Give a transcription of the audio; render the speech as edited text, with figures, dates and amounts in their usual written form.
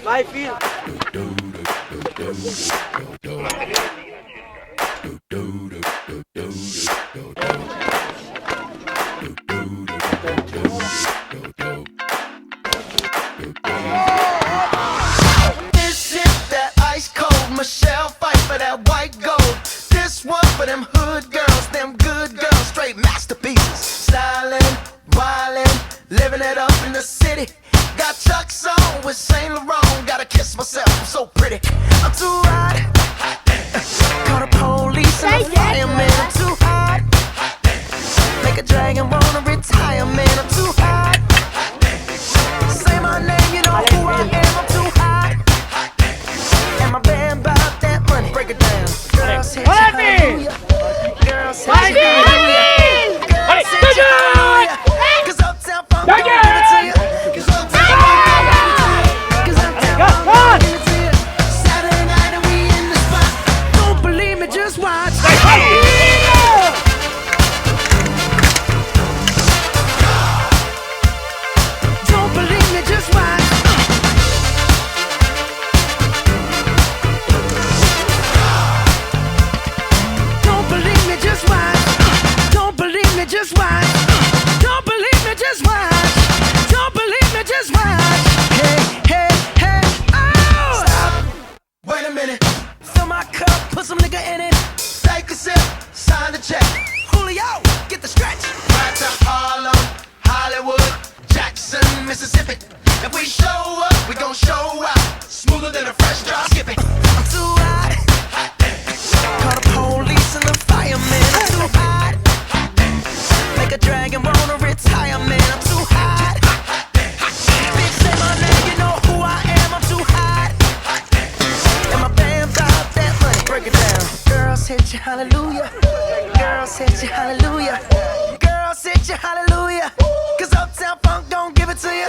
Vai Phil. This is that ice cold Michelle fight for that white gold. This one for them hood girls, them good girls, straight masterpieces. Stylin', wildin', living it up in the city. Got Chuck's on with Saint Laurent. Gotta kiss myself, I'm so pretty. I'm too hot. Call the police and the fireman. I'm too hot. Make a dragon wanna retire, man. I'm too hot. Say my name, you know who I am. I'm too hot. And my band bought that money. Break it down. Girls hit you, hallelujah. Girls hit you, hallelujah. Girls hit you, hallelujah. 'Cause Uptown Funk gon' give it to you. 'Cause Uptown Funk gon' give it to you. 'Cause Uptown Funk gon' give it to you. Saturday night and we in the spot. Don't believe me, just watch. Don't believe me, just watch. Don't believe me, just watch. Don't believe me, just watch. Don't believe me, just watch. Don't believe me, just watch. Hey, hey, hey, oh! Stop. Wait a minute. Fill my cup, put some nigga in it. Take a sip, sign the check. Julio, get the stretch. Right to Harlem, Hollywood, Jackson, Mississippi. If we show up, we gon' show out. Smoother than a fresh drop. Skip it. I'm too hot. Call the police and the fireman. I'm too hot. Make a dragon wanna retire, man. I'm too hot. Bitch, say my name, you know who I am. I'm too hot. And my band bought that money. Break it down. Girls hit you, hallelujah. Girls hit you, hallelujah. Girls hit you, hallelujah. 'Cause Uptown Funk don't give it to you.